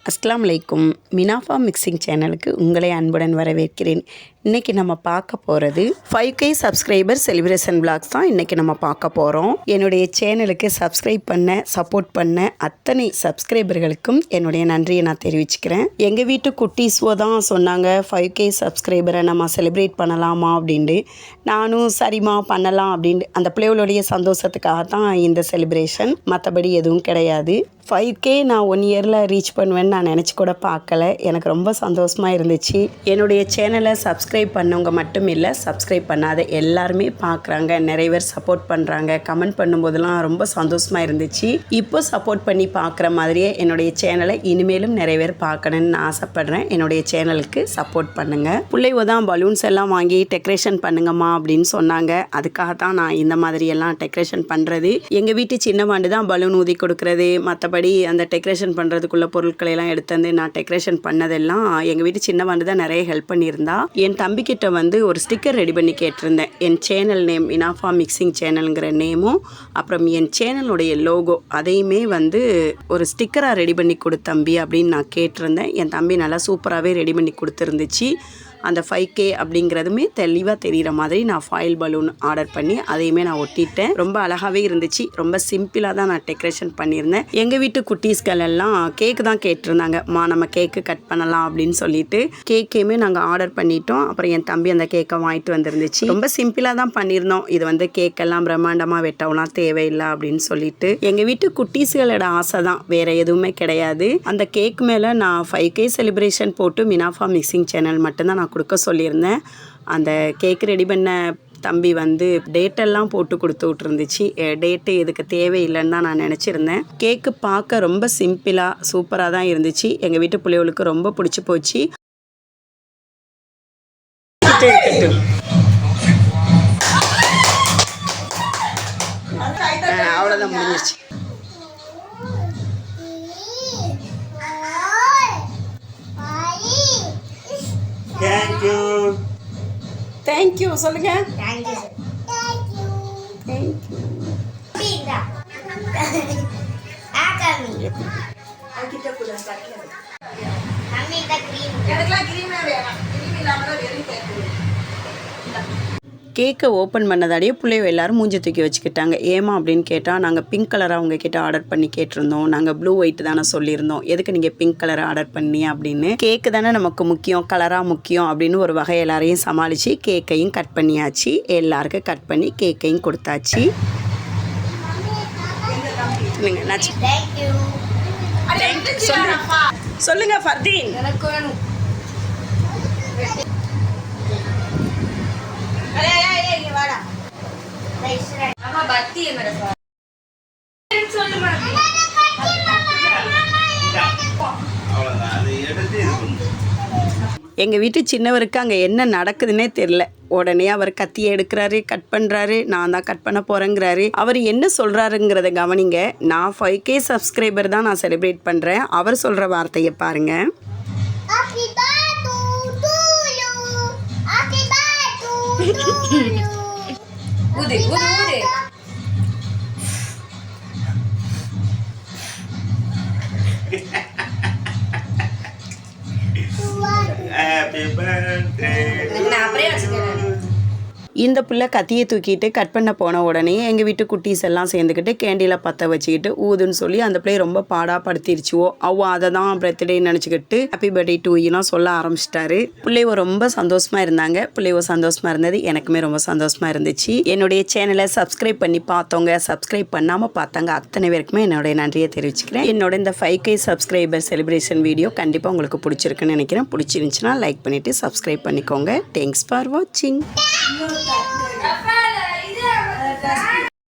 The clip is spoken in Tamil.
அஸ்ஸலாமு அலைக்கும். மினாஃபா மிக்சிங் சேனலுக்கு உங்களை அன்புடன் வரவேற்கிறேன். இன்றைக்கி நம்ம பார்க்க போகிறது 5K சப்ஸ்கிரைபர் செலிப்ரேஷன் விளாக்ஸ் தான் இன்றைக்கி நம்ம பார்க்க போகிறோம். என்னுடைய சேனலுக்கு சப்ஸ்கிரைப் பண்ண சப்போர்ட் பண்ண அத்தனை சப்ஸ்கிரைபர்களுக்கும் என்னுடைய நன்றியை நான் தெரிவிச்சுக்கிறேன். எங்கள் வீட்டு குட்டீஸ்வோ தான் சொன்னாங்க 5K சப்ஸ்கிரைபரை நம்ம செலிப்ரேட் பண்ணலாமா அப்படின்ட்டு. நானும் சரிம்மா பண்ணலாம் அப்படின்ட்டு அந்த பிள்ளைகளுடைய சந்தோஷத்துக்காக தான் இந்த செலிப்ரேஷன், மற்றபடி எதுவும் கிடையாது. 5K நான் 1 இயரில் ரீச் பண்ணுவேன்னு நான் நினச்சி கூட பார்க்கல. எனக்கு ரொம்ப சந்தோஷமாக இருந்துச்சு. என்னுடைய சேனலை சப்ஸ்கிரைப் பண்ணவங்க மட்டும் இல்லை, சப்ஸ்கிரைப் பண்ணாத எல்லாருமே பார்க்குறாங்க, நிறைய பேர் சப்போர்ட் பண்ணுறாங்க. கமெண்ட் பண்ணும்போதெல்லாம் ரொம்ப சந்தோஷமாக இருந்துச்சு. இப்போ சப்போர்ட் பண்ணி பார்க்குற மாதிரியே என்னுடைய சேனலை இனிமேலும் நிறைய பேர் பார்க்கணுன்னு நான் ஆசைப்பட்றேன். என்னுடைய சேனலுக்கு சப்போர்ட் பண்ணுங்கள். பிள்ளைவோ தான் பலூன்ஸ் எல்லாம் வாங்கி டெக்கரேஷன் பண்ணுங்கம்மா அப்படின்னு சொன்னாங்க. அதுக்காக தான் நான் இந்த மாதிரியெல்லாம் டெக்கரேஷன் பண்ணுறது. எங்கள் வீட்டு சின்னவாண்டு தான் பலூன் ஊதி கொடுக்குறது, மற்றபடி அந்த டெக்கரேஷன் பண்ணுறதுக்குள்ள பொருட்களை எல்லாம் எடுத்து வந்து நான் டெக்கரேஷன் பண்ணதெல்லாம் எங்கள் வீட்டு சின்னவாண்டு தான் நிறைய ஹெல்ப் பண்ணியிருந்தா. என் தம்பிக்கிட்ட வந்து ஒரு ஸ்டிக்கர் ரெடி பண்ணி கேட்டிருந்தேன். என் சேனல் நேம் மினாஃபா மிக்சிங் சேனலுங்கிற நேமும் அப்புறம் என் சேனலுடைய லோகோ அதையுமே வந்து ஒரு ஸ்டிக்கராக ரெடி பண்ணி கொடுத்தம்பி அப்படின்னு நான் கேட்டிருந்தேன். என் தம்பி நல்லா சூப்பராகவே ரெடி பண்ணி கொடுத்துருந்துச்சு. அந்த 5K அப்படிங்கிறதுமே தெளிவாக தெரிகிற மாதிரி நான் ஃபாயில் பலூன் ஆர்டர் பண்ணி அதையுமே நான் ஒட்டிட்டேன். ரொம்ப அழகாகவே இருந்துச்சு. ரொம்ப சிம்பிளாக தான் நான் டெக்கரேஷன் பண்ணியிருந்தேன். எங்கள் வீட்டு குட்டீஸ்கள் எல்லாம் கேக்கு தான் கேட்டிருந்தாங்க. நம்ம கேக்கு கட் பண்ணலாம் அப்படின்னு சொல்லிட்டு கேக்கையுமே நாங்கள் ஆர்டர் பண்ணிட்டோம். அப்புறம் என் தம்பி அந்த கேக்கை வாங்கிட்டு வந்துருந்துச்சு. ரொம்ப சிம்பிளாக தான் பண்ணியிருந்தோம். இது வந்து கேக்கெல்லாம் பிரம்மாண்டமாக வெட்டவெல்லாம் தேவையில்லை அப்படின்னு சொல்லிட்டு எங்கள் வீட்டு குட்டீஸ்களோட ஆசை தான், வேறு எதுவுமே கிடையாது. அந்த கேக் மேலே நான் 5K செலிப்ரேஷன் போட்டு மினாஃபா மிக்சிங் சேனல் மட்டும்தான் நான் கொடுக்க சொல்லியிருந்தேன். அந்த கேக் ரெடி பண்ண தம்பி வந்து டேட்டெல்லாம் போட்டு கொடுத்து விட்டுருந்துச்சு. டேட்டு இதுக்கு தேவையில்லைன்னு தான் நான் நினச்சிருந்தேன். கேக்கு பார்க்க ரொம்ப சிம்பிளாக சூப்பராக தான் இருந்துச்சு. எங்கள் வீட்டு பிள்ளைகளுக்கு ரொம்ப பிடிச்சி போச்சு. அவ்வளோதான், முடிஞ்சிச்சு. Thank you சொல்லுங்க. Thank you. Thank you. பீடா. ஆகாமி. அங்கிட்ட கூட கட்டல. மம்மி இந்த கிரீம். எனக்குலாம் கிரீமே வேணாம். கிரீம் இல்லாம வெறும் கேக். கேக்கை ஓப்பன் பண்ணதாடியே பிள்ளைவ எல்லாரும் மூஞ்சி தூக்கி வச்சுக்கிட்டாங்க. ஏமா அப்படின்னு கேட்டால், நாங்கள் பிங்க் கலராக உங்ககிட்ட ஆர்டர் பண்ணி கேட்டிருந்தோம், நாங்கள் ப்ளூ ஒயிட் தானே சொல்லியிருந்தோம், எதுக்கு நீங்கள் பிங்க் கலர் ஆர்டர் பண்ணி அப்படின்னு. கேக்கு தானே நமக்கு முக்கியம், கலராக முக்கியம் அப்படின்னு ஒரு வகை எல்லாரையும் சமாளித்து கேக்கையும் கட் பண்ணியாச்சு. எல்லாருக்கும் கட் பண்ணி கேக்கையும் கொடுத்தாச்சு. சொல்லுங்க ஃபர்தீன். எனக்கு வேணும். எங்கள் வீட்டு சின்னவருக்கு அங்கே என்ன நடக்குதுன்னே தெரில. உடனே அவர் கத்தியை எடுக்கிறாரு, கட் பண்ணுறாரு. நான் தான் கட் பண்ண போகிறேங்கிறாரு. அவர் என்ன சொல்கிறாருங்கிறத கவனிங்க. நான் 5K சப்ஸ்கிரைபர் தான் நான் செலிப்ரேட் பண்ணுறேன். அவர் சொல்கிற வார்த்தையை பாருங்கள். ஊது ஊது ஊது. Happy birthday. நான் அப்படியே வச்சுக்கிறேன். இந்த பிள்ளை கத்தியை தூக்கிட்டு கட் பண்ண போன உடனே எங்கள் வீட்டு குட்டீஸ் எல்லாம் சேர்ந்துக்கிட்டு கேண்டியில் பற்ற வச்சுக்கிட்டு ஊதுன்னு சொல்லி அந்த பிள்ளையை ரொம்ப பாடாப்படுத்திருச்சுவோ. அதை தான் பர்த்டே நினச்சிக்கிட்டு ஹாப்பி பர்த்டே டு யூலாம் சொல்ல ஆரம்பிச்சிட்டாரு. பிள்ளைவோ ரொம்ப சந்தோஷமாக இருந்தாங்க. பிள்ளைவோ சந்தோஷமாக இருந்தது, எனக்குமே ரொம்ப சந்தோஷமாக இருந்துச்சு. என்னுடைய சேனலை சப்ஸ்கிரைப் பண்ணி பார்த்தவங்க, சப்ஸ்கிரைப் பண்ணாமல் பார்த்தாங்க அத்தனை பேருக்குமே என்னுடைய நன்றியை தெரிவிச்சுக்கிறேன். என்னோட இந்த 5K சப்ஸ்கிரைபர் செலிப்ரேஷன் வீடியோ கண்டிப்பாக உங்களுக்கு பிடிச்சிருக்குன்னு நினைக்கிறேன். பிடிச்சிருந்துச்சுன்னா லைக் பண்ணிவிட்டு சப்ஸ்கிரைப் பண்ணிக்கோங்க. தேங்க்ஸ் ஃபார் வாட்சிங்.